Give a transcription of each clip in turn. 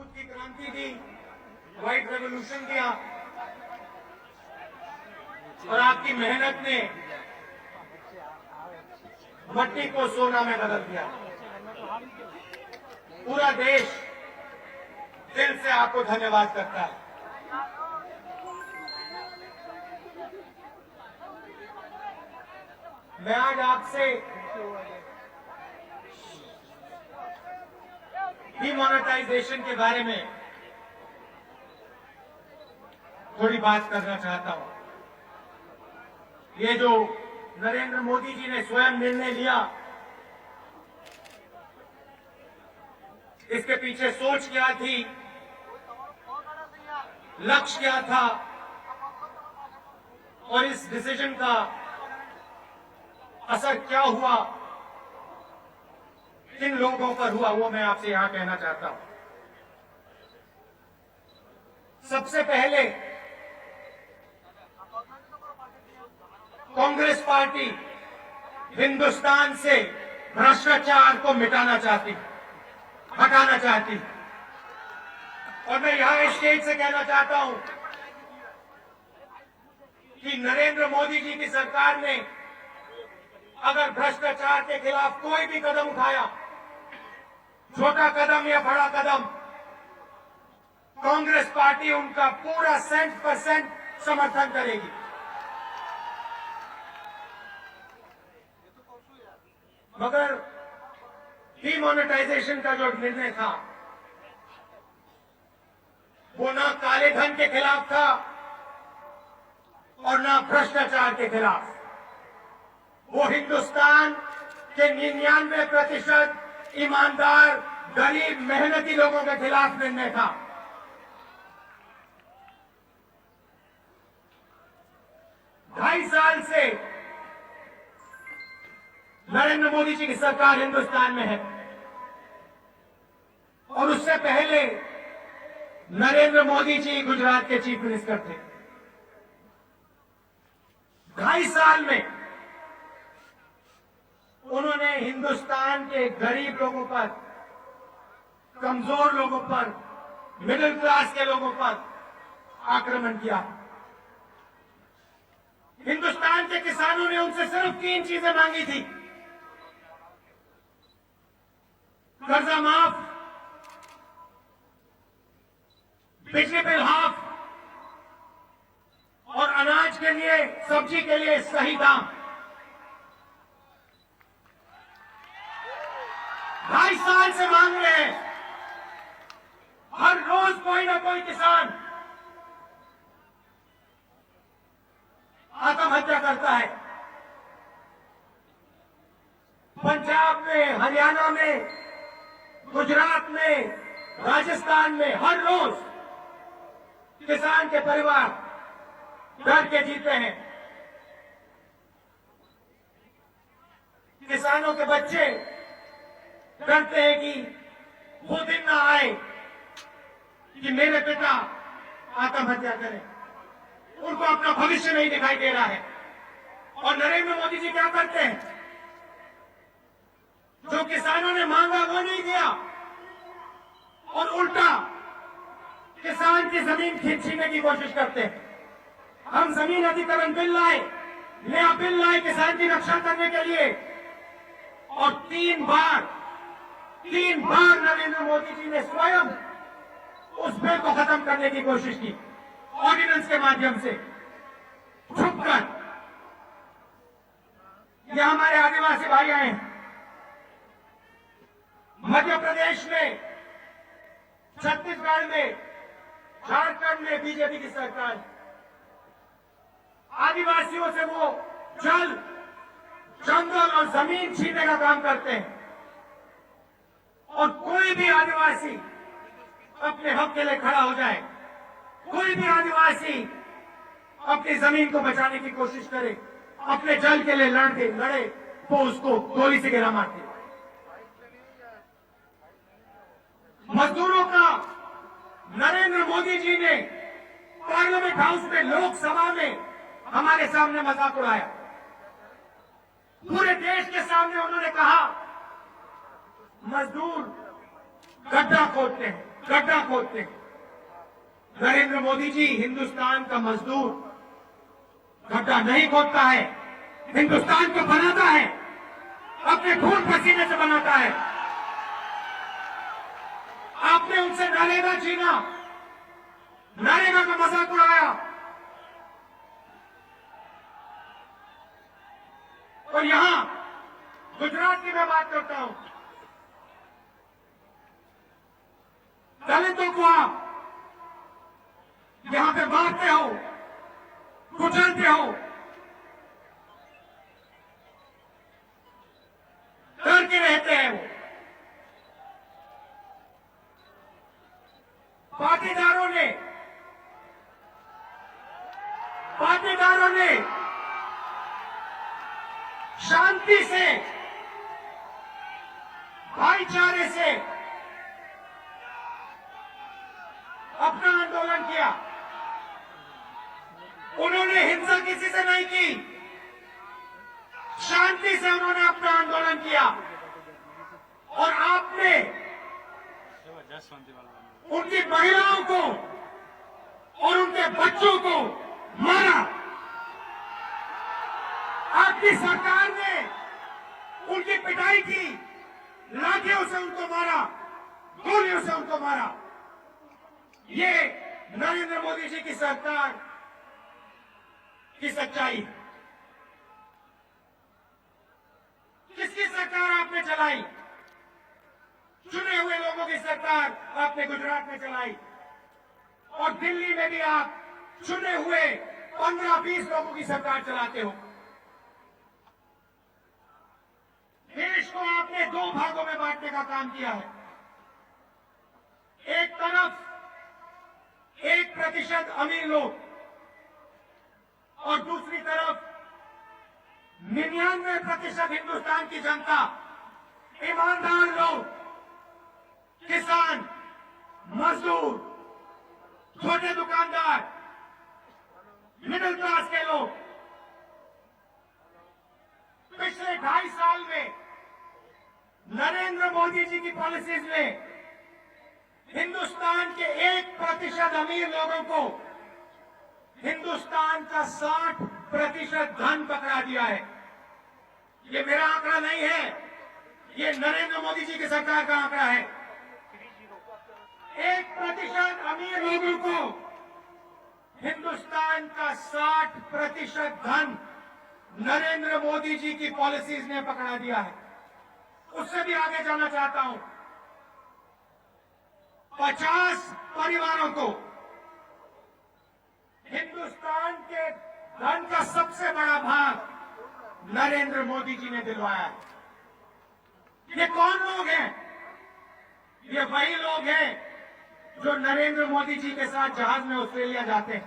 दूध की क्रांति दी, व्हाइट रेवोल्यूशन किया और आपकी मेहनत ने मट्टी को सोना में बदल दिया। पूरा देश दिल से आपको धन्यवाद करता है। मैं आज आपसे डिमोनेटाइजेशन के बारे में थोड़ी बात करना चाहता हूं। ये जो नरेंद्र मोदी जी ने स्वयं निर्णय लिया, इसके पीछे सोच क्या थी, लक्ष्य क्या था और इस डिसीजन का असर क्या हुआ, किन लोगों पर हुआ, वो मैं आपसे यहां कहना चाहता हूं। सबसे पहले कांग्रेस पार्टी हिंदुस्तान से भ्रष्टाचार को हटाना चाहती और मैं यहां स्टेज से कहना चाहता हूं कि नरेंद्र मोदी जी की सरकार ने अगर भ्रष्टाचार के खिलाफ कोई भी कदम उठाया, छोटा कदम या बड़ा कदम, कांग्रेस पार्टी उनका पूरा 100% समर्थन करेगी। मगर डिमोनेटाइजेशन का जो निर्णय था वो ना काले धन के खिलाफ था और ना भ्रष्टाचार के खिलाफ। वो हिंदुस्तान के 99% ईमानदार, गरीब, मेहनती लोगों के खिलाफ निर्णय था। ढाई साल से नरेंद्र मोदी जी की सरकार हिंदुस्तान में है और उससे पहले नरेंद्र मोदी जी गुजरात के चीफ मिनिस्टर थे। 2.5 साल में उन्होंने हिंदुस्तान के गरीब लोगों पर, कमजोर लोगों पर, मिडिल क्लास के लोगों पर आक्रमण किया। हिंदुस्तान के किसानों ने उनसे सिर्फ 3 चीजें मांगी थी: कर्जा माफ, बिजली बिल हाफ और अनाज के लिए, सब्जी के लिए सही दाम। 2.5 साल से मांग रहे हैं। हर रोज कोई ना कोई किसान आत्महत्या करता है। पंजाब में, हरियाणा में, गुजरात में, राजस्थान में हर रोज किसान के परिवार डर के जीते हैं। किसानों के बच्चे डरते हैं कि वो दिन ना आए कि मेरे पिता आत्महत्या करें। उनको अपना भविष्य नहीं दिखाई दे रहा है। और नरेंद्र मोदी जी क्या करते हैं? जो किसानों ने मांगा वो नहीं दिया और उल्टा किसान की जमीन छीनने की कोशिश करते हैं। हम जमीन अधिग्रहण बिल लाए, नया बिल लाए किसान की रक्षा करने के लिए और 3 बार नरेंद्र मोदी जी ने स्वयं उस बिल को खत्म करने की कोशिश की, ऑर्डिनेंस के माध्यम से, छुपकर। ये हमारे आदिवासी भाई आए हैं। मध्य प्रदेश में, छत्तीसगढ़ में, झारखंड में बीजेपी की सरकार, आदिवासियों से वो जल, जंगल और जमीन छीनने का काम करते हैं और कोई भी आदिवासी अपने हक के लिए खड़ा हो जाए, कोई भी आदिवासी अपनी जमीन को बचाने की कोशिश करे, अपने जल के लिए लड़े तो उसको गोली से गिरा मारते। मजदूरों का नरेंद्र मोदी जी ने पार्लियामेंट हाउस में, लोकसभा में हमारे सामने मजाक उड़ाया। पूरे देश के सामने उन्होंने कहा मजदूर गड्ढा खोदते हैं, गड्ढा खोदते हैं। नरेंद्र मोदी जी हिंदुस्तान का मजदूर गड्ढा नहीं खोदता है, हिंदुस्तान को बनाता है, अपने खून पसीने से बनाता है। आपने उनसे नरेगा छीना, नरेगा का मजाक उड़ाया, और यहां गुजरात की मैं बात करता हूं, दलितों को आप यहां पे मारते हो, कुचलते हो, डर के रहते हैं। वो पाटीदारों ने शांति से, भाईचारे से अपना आंदोलन किया। उन्होंने हिंसा किसी से नहीं की, शांति से उन्होंने अपना आंदोलन किया। और आपने उनकी महिलाओं को और उनके बच्चों को मारा। आपकी सरकार ने उनकी पिटाई की, लाठियों से उनको मारा, गोलियों से उनको मारा। ये नरेंद्र मोदी जी की सरकार की सच्चाई है। किसकी सरकार आपने चलाई? चुने हुए लोगों की सरकार आपने गुजरात में चलाई, और दिल्ली में भी आप चुने हुए 15-20 लोगों की सरकार चलाते हो। देश को आपने दो भागों में बांटने का काम किया है। एक तरफ 1% अमीर लोग और दूसरी तरफ 99% हिंदुस्तान की जनता, ईमानदार लोग, किसान, मजदूर, छोटे दुकानदार, मिडिल क्लास के लोग। पिछले 2.5 साल में नरेंद्र मोदी जी की पॉलिसीज ने हिंदुस्तान के 1% अमीर लोगों को हिंदुस्तान का 60% धन पकड़ा दिया है। ये मेरा आंकड़ा नहीं है, ये नरेंद्र मोदी जी की सरकार का आंकड़ा है। 1% अमीर लोगों को हिंदुस्तान का 60% धन नरेंद्र मोदी जी की पॉलिसीज ने पकड़ा दिया है। उससे भी आगे जाना चाहता हूं। 50 परिवारों को हिंदुस्तान के धन का सबसे बड़ा भाग नरेंद्र मोदी जी ने दिलवाया है। ये कौन लोग हैं? ये वही लोग हैं जो नरेंद्र मोदी जी के साथ जहाज में ऑस्ट्रेलिया जाते हैं,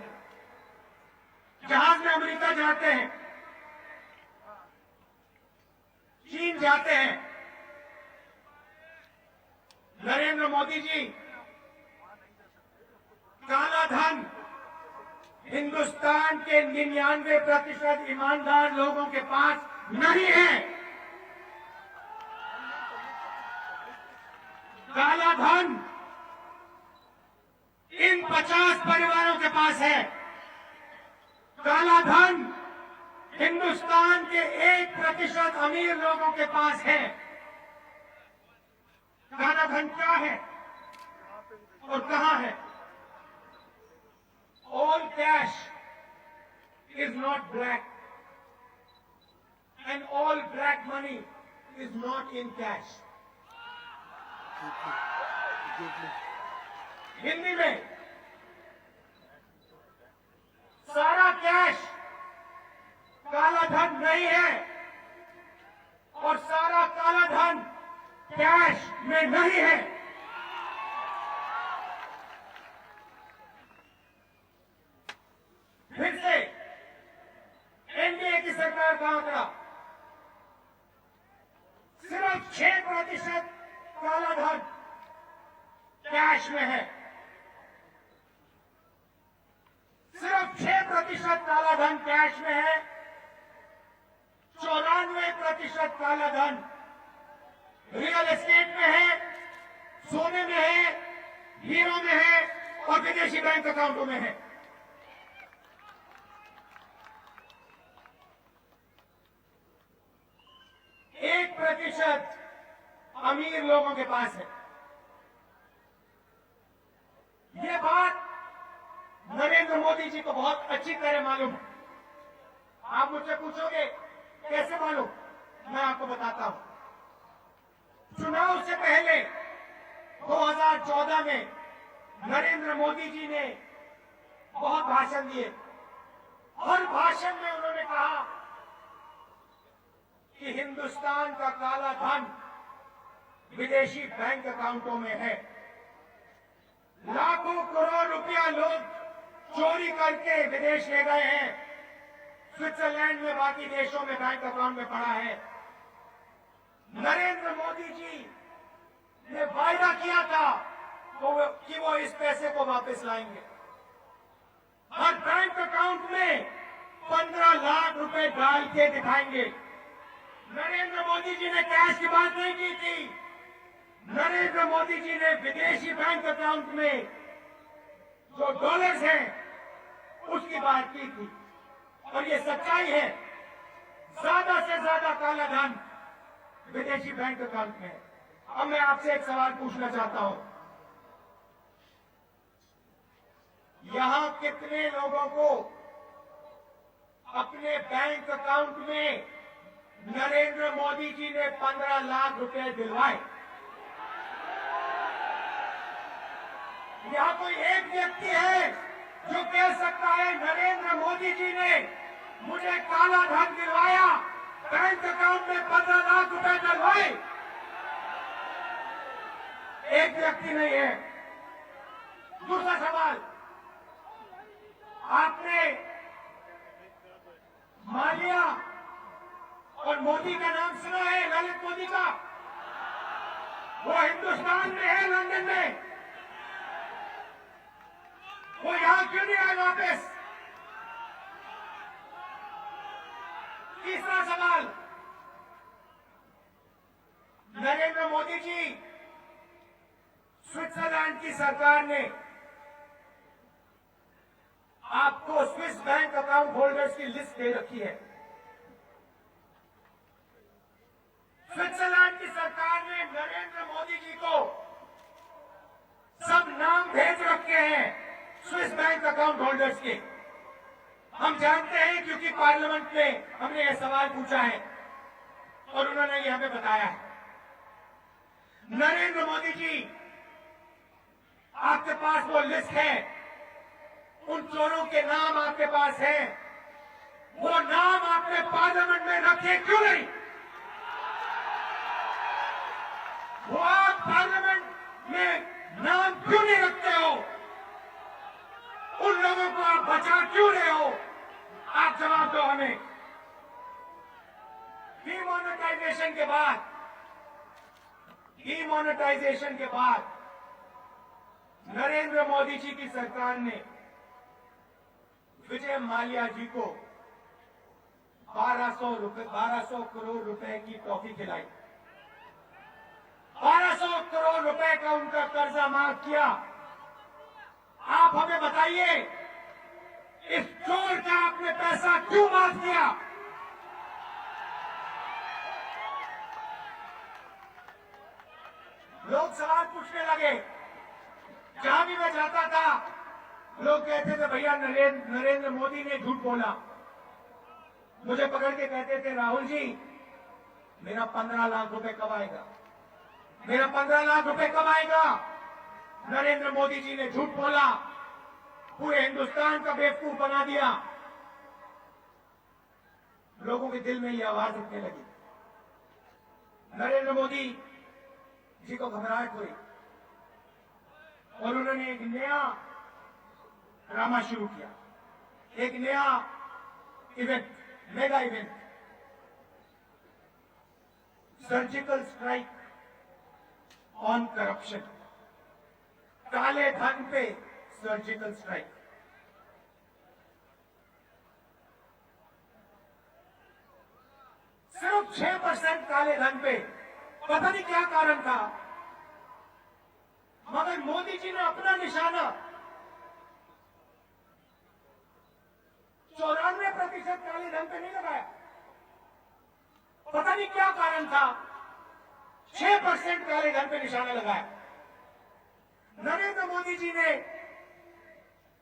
जहाज में अमेरिका जाते हैं, चीन जाते हैं। नरेंद्र मोदी जी काला धन हिंदुस्तान के 99% ईमानदार लोगों के पास नहीं है। काला धन इन 50 परिवारों के पास है। काला धन हिंदुस्तान के 1% अमीर लोगों के पास है। काला धन क्या है और कहां है? All cash is not black, and all black money is not in cash. Hindi में सारा कैश काला धन नहीं है और सारा काला धन कैश में नहीं है। फिर से एनडीए की सरकार का आंकड़ा सिर्फ 6% काला धन कैश में है। सिर्फ 6% काला धन कैश में है। 94% काला धन रियल एस्टेट में है, सोने में है, हीरो में है और विदेशी बैंक अकाउंटों में है। 1% अमीर लोगों के पास है। ये बात नरेंद्र मोदी जी को बहुत अच्छी तरह मालूम है। आप मुझसे पूछोगे कैसे मालूम, मैं आपको बताता हूं। चुनाव से पहले 2014 में नरेंद्र मोदी जी ने बहुत भाषण दिए। हर भाषण में उन्होंने कहा कि हिंदुस्तान का काला धन विदेशी बैंक अकाउंटों में है। लाखों करोड़ रुपया लोग चोरी करके विदेश ले गए हैं। स्विट्जरलैंड में, बाकी देशों में बैंक अकाउंट में पड़ा है। नरेंद्र मोदी जी ने वायदा किया था कि वो इस पैसे को वापस लाएंगे। हर बैंक अकाउंट में 15 लाख रुपए डाल के दिखाएंगे। नरेंद्र मोदी जी ने कैश की बात नहीं की थी। नरेंद्र मोदी जी ने विदेशी बैंक अकाउंट में जो डॉलर्स हैं उसकी बात की थी। और ये सच्चाई है, ज्यादा से ज्यादा काला धन विदेशी बैंक अकाउंट में है। अब मैं आपसे एक सवाल पूछना चाहता हूं, यहां कितने लोगों को अपने बैंक अकाउंट में नरेंद्र मोदी जी ने 15 लाख रुपए दिलवाए? यहां कोई एक व्यक्ति है जो कह सकता है नरेंद्र मोदी जी ने मुझे काला धन दिलवाया, बैंक अकाउंट में 15 लाख रुपए दिलवाए? एक व्यक्ति नहीं है। दूसरा सवाल, आपने माल्या और मोदी का नाम सुना है? ललित मोदी का। वो हिंदुस्तान में है, लंदन में। वो यहां क्यों नहीं आए वापस? तीसरा सवाल, नरेंद्र मोदी जी, स्विट्जरलैंड की सरकार ने आपको स्विस बैंक अकाउंट होल्डर्स की लिस्ट दे रखी है। स्विट्जरलैंड की सरकार ने नरेंद्र मोदी जी को सब नाम भेज रखे हैं स्विस बैंक अकाउंट होल्डर्स के। हम जानते हैं क्योंकि पार्लियामेंट में हमने यह सवाल पूछा है और उन्होंने ये हमें बताया है। नरेंद्र मोदी जी, आपके पास वो लिस्ट है, उन चोरों के नाम आपके पास है। वो नाम आपने पार्लियामेंट में रखे क्यों नहीं? वो आप पार्लियामेंट में नाम क्यों नहीं रखते हो? उन लोगों को आप बचा क्यों रहे हो? आप जवाब दो हमें। डीमोनेटाइजेशन के बाद नरेंद्र मोदी जी की सरकार ने विजय माल्या जी को 1200 करोड़ रुपए की टॉफी खिलाई। 1200 करोड़ रुपए का उनका कर्जा माफ किया। आप हमें बताइए, इस चोर का आपने पैसा क्यों माफ किया? लोग सवाल पूछने लगे। जहां भी मैं जाता था लोग कहते थे भैया नरेंद्र मोदी ने झूठ बोला। मुझे पकड़ के कहते थे राहुल जी, मेरा 15 लाख रुपए कब आएगा? मेरा 15 लाख रुपए कब आएगा? नरेंद्र मोदी जी ने झूठ बोला, पूरे हिंदुस्तान का बेवकूफ बना दिया। लोगों के दिल में ये आवाज उठने लगी। नरेंद्र मोदी जी को घबराहट हुई और उन्होंने एक नया ड्रामा शुरू किया, एक नया event, mega event, surgical strike on corruption, काले धन पे सर्जिकल स्ट्राइक। सिर्फ 6% काले धन पे। पता नहीं क्या कारण था। मगर मोदी जी ने अपना निशाना 94% काले धन पे नहीं लगाया। पता नहीं क्या कारण था, 6% काले धन पे निशाना लगाया। नरेंद्र मोदी जी ने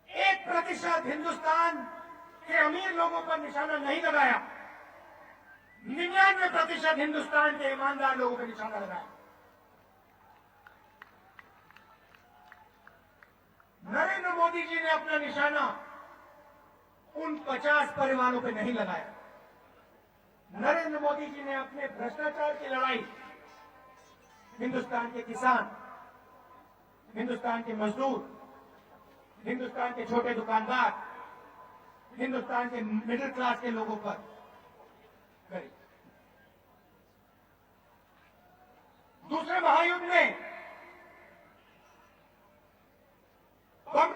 1% हिंदुस्तान के अमीर लोगों पर निशाना नहीं लगाया, 99% हिंदुस्तान के ईमानदार लोगों पर निशाना लगाया। नरेंद्र मोदी जी ने अपना निशाना उन 50 परिवारों पर नहीं लगाया। नरेंद्र मोदी जी ने अपने भ्रष्टाचार की लड़ाई हिंदुस्तान के किसान, हिंदुस्तान के मजदूर, हिंदुस्तान के छोटे दुकानदार, हिंदुस्तान के मिडिल क्लास के लोगों पर करी। दूसरे महायुद्ध में बम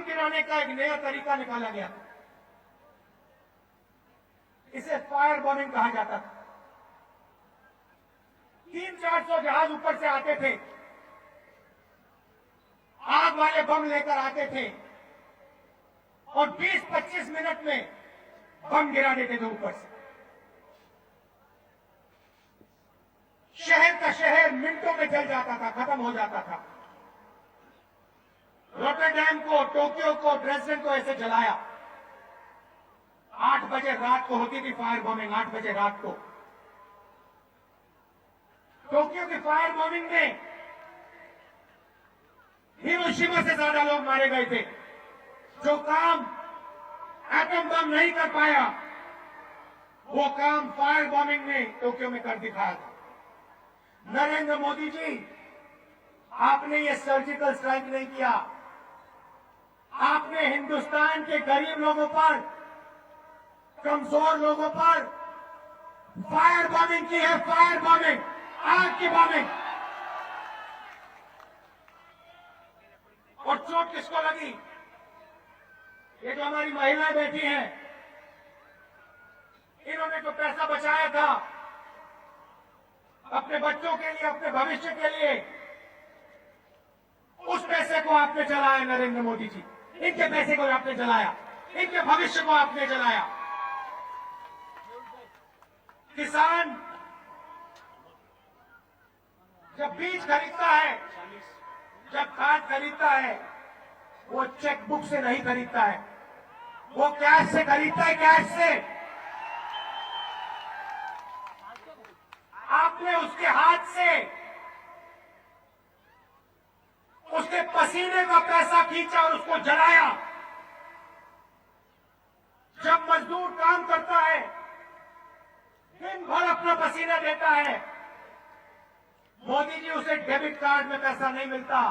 गिराने का एक नया तरीका निकाला गया, इसे फायर बॉम्बिंग कहा जाता था। 300-400 जहाज ऊपर से आते थे, आग वाले बम लेकर आते थे और 20-25 मिनट में बम गिरा देते थे ऊपर से। शहर का शहर मिनटों में जल जाता था, खत्म हो जाता था। रोटरडैम को, टोक्यो को, ड्रेसडेन को ऐसे जलाया। 8 बजे रात को होती थी फायर बॉम्बिंग, 8 बजे रात को। टोक्यो की फायर बॉम्बिंग में हिरोशिमा से ज्यादा लोग मारे गए थे। जो काम एटम बम नहीं कर पाया, वो काम फायर बॉम्बिंग ने टोक्यो में कर दिखाया था। नरेंद्र मोदी जी, आपने ये सर्जिकल स्ट्राइक नहीं किया, आपने हिंदुस्तान के गरीब लोगों पर, कमजोर लोगों पर फायर बॉम्बिंग की है। फायर बॉम्बिंग, आग की बॉम्बिंग। और चोट किसको लगी? ये जो हमारी महिलाएं बैठी हैं, इन्होंने जो पैसा बचाया था अपने बच्चों के लिए, अपने भविष्य के लिए, उस पैसे को आपने जलाया नरेंद्र मोदी जी। इनके पैसे को आपने जलाया, इनके भविष्य को आपने जलाया। किसान जब बीज खरीदता है, जब खाद खरीदता है, वो चेकबुक से नहीं खरीदता है, वो कैश से खरीदता है, कैश से। आपने उसके हाथ से उसके पसीने का पैसा खींचा और उसको जलाया। जब मजदूर काम करता है, दिन भर अपना पसीना देता है, मोदी जी उसे डेबिट कार्ड में पैसा नहीं मिलता,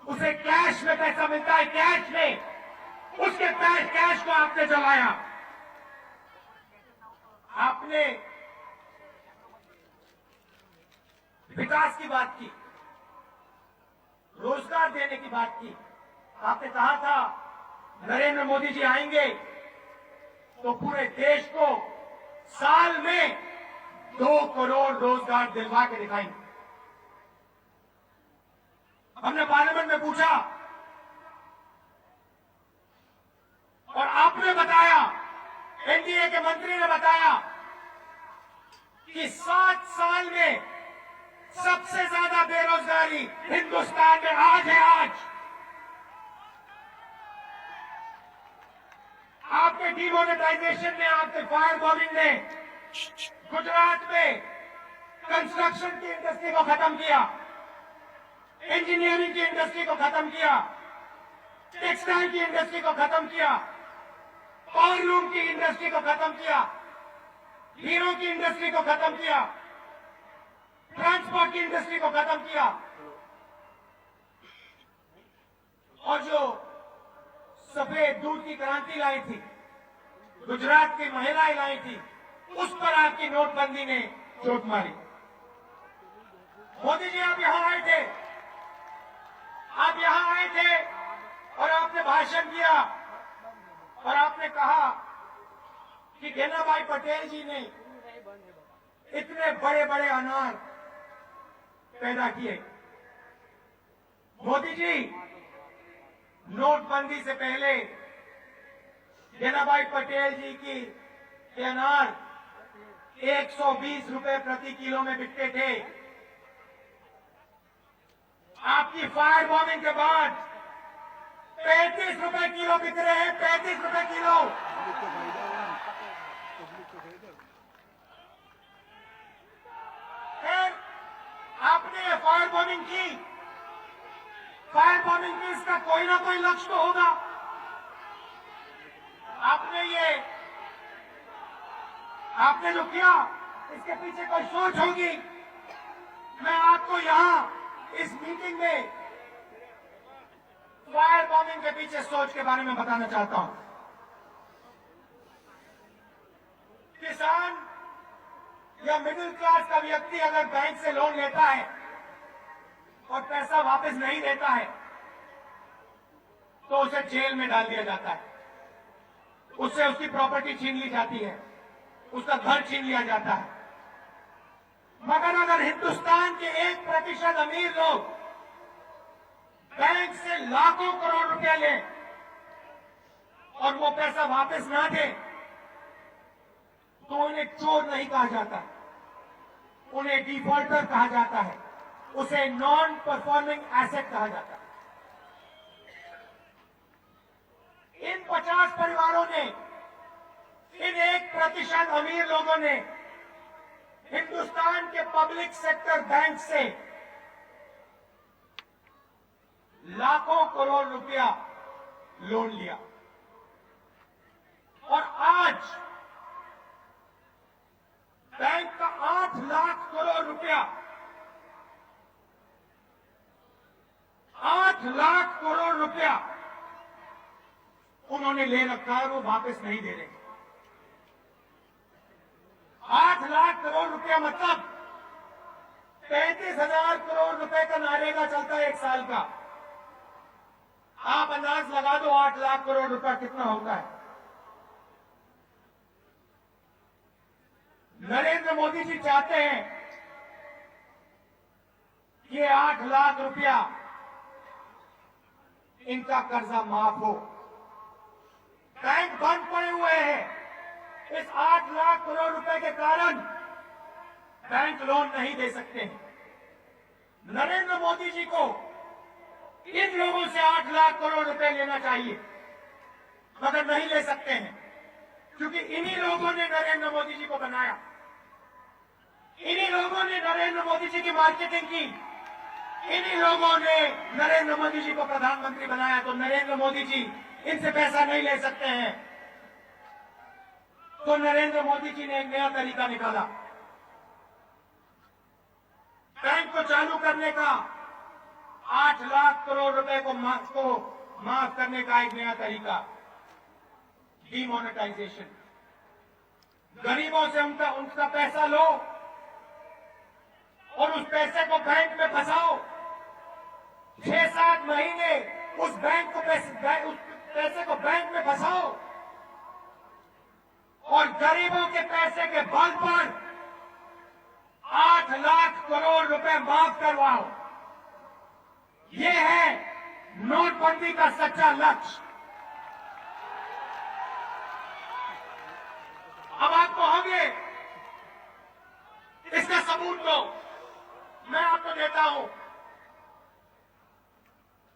उसे कैश में पैसा मिलता है। कैश में उसके कैश को आपने जलाया। आपने विकास की बात की, रोजगार देने की बात की। आपने कहा था नरेंद्र मोदी जी आएंगे तो पूरे देश को साल में 2 करोड़ रोजगार दिलवा के दिखाएंगे। हमने पार्लियामेंट में पूछा और आपने बताया, एनडीए के मंत्री ने बताया कि 7 साल में सबसे ज्यादा बेरोजगारी हिंदुस्तान में आज है। आज आपके डिमोनेटाइजेशन ने, आपके फायर बॉम्बिंग ने गुजरात में कंस्ट्रक्शन की इंडस्ट्री को खत्म किया, इंजीनियरिंग की इंडस्ट्री को खत्म किया, टेक्सटाइल की इंडस्ट्री को खत्म किया, पावरलूम की इंडस्ट्री को खत्म किया, हीरो की इंडस्ट्री को खत्म किया, ट्रांसपोर्ट की इंडस्ट्री को खत्म किया। और जो सफेद दूध की क्रांति लाई थी, गुजरात की महिलाएं लाई थी, उस पर आपकी नोटबंदी ने चोट मारी। मोदी जी, आप यहां आए थे, आप यहां आए थे और आपने भाषण किया और आपने कहा कि गेनाभाई पटेल जी ने इतने बड़े बड़े अनार पैदा किए, मोदी जी, नोटबंदी से पहले देनाभाई पटेल जी की अनार 120 रुपए प्रति किलो में बिकते थे। आपकी फायर बॉम्बिंग के बाद 35 रुपए किलो बिक रहे हैं, 35 रुपए किलो। फिर आपने ये फायर बॉम्बिंग की, फायर बॉम्बिंग की इसका कोई ना कोई लक्ष्य तो होगा। आपने जो किया इसके पीछे कोई सोच होगी। मैं आपको यहां इस मीटिंग में फायर बॉम्बिंग के पीछे सोच के बारे में बताना चाहता हूं। किसान या मिडिल क्लास का व्यक्ति अगर बैंक से लोन लेता है और पैसा वापस नहीं देता है तो उसे जेल में डाल दिया जाता है, उससे उसकी प्रॉपर्टी छीन ली जाती है, उसका घर छीन लिया जाता है। मगर अगर हिंदुस्तान के 1% अमीर लोग बैंक से लाखों करोड़ रुपया लें और वो पैसा वापस ना दें तो उन्हें चोर नहीं कहा जाता, उन्हें डिफॉल्टर कहा जाता है, उसे नॉन परफॉर्मिंग एसेट कहा जाता है। इन 50 परिवारों ने, इन 1% अमीर लोगों ने हिंदुस्तान के पब्लिक सेक्टर बैंक से लाखों करोड़ रुपया लोन लिया और आज बैंक का 8 लाख करोड़ रुपया, 8 लाख करोड़ रुपया उन्होंने ले रखा है, वो वापस नहीं दे रहे। 8 लाख करोड़ रुपया मतलब 35,000 करोड़ रुपए का नरेगा चलता है एक साल का। आप अंदाज लगा दो 8 लाख करोड़ रुपया कितना होता है। नरेंद्र मोदी जी चाहते हैं कि 8 लाख रुपया इनका कर्जा माफ हो। बैंक बंद पड़े हुए हैं, इस 8 लाख करोड़ रुपए के कारण बैंक लोन नहीं दे सकते। नरेंद्र मोदी जी को इन लोगों से 8 लाख करोड़ रुपए लेना चाहिए, मगर नहीं ले सकते हैं क्योंकि इन्हीं लोगों ने नरेंद्र मोदी जी को बनाया, इन्हीं लोगों ने नरेंद्र मोदी जी की मार्केटिंग की, इन्हीं लोगों ने नरेंद्र मोदी जी को प्रधानमंत्री बनाया। तो नरेंद्र मोदी जी इनसे पैसा नहीं ले सकते हैं। तो नरेंद्र मोदी जी ने एक नया तरीका निकाला बैंक को चालू करने का, 8 लाख करोड़ रुपए को माफ करने का एक नया तरीका, डिमोनेटाइजेशन। गरीबों से उनका पैसा लो और उस पैसे को बैंक में फंसाओ, 6-7 महीने उस पैसे को बैंक में फंसाओ और गरीबों के पैसे के बल पर 8 लाख करोड़ रुपए माफ करवाओ। ये है नोटबंदी का सच्चा लक्ष्य। अब आप कहोगे इसका सबूत दो, मैं आपको देता हूं।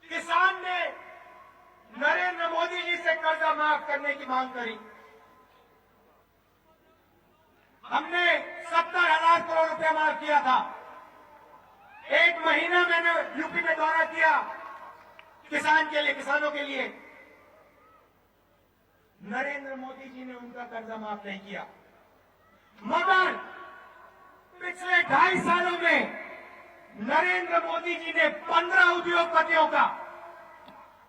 किसान ने नरेंद्र मोदी जी से कर्जा माफ करने की मांग करी, हमने 70,000 करोड़ रुपया माफ किया था। एक महीना मैंने यूपी में दौरा किया किसानों के लिए। नरेंद्र मोदी जी ने उनका कर्जा माफ नहीं किया, मगर पिछले 2.5 सालों में नरेंद्र मोदी जी ने 15 उद्योगपतियों का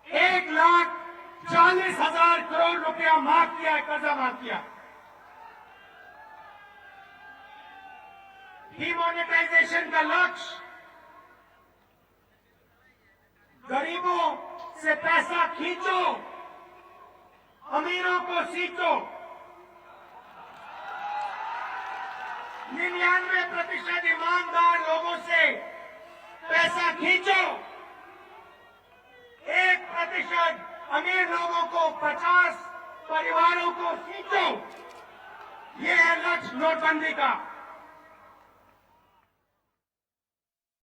1,40,000 करोड़ रुपया माफ किया है, कर्जा माफ किया। डिमोनेटाइजेशन का लक्ष्य गरीबों से पैसा खींचो, अमीरों को सींचो। 99% ईमानदार लोगों से पैसा खींचो प्रतिशत अमीर लोगों को, 50 परिवारों को सींचो, ये है लक्ष्य नोटबंदी का।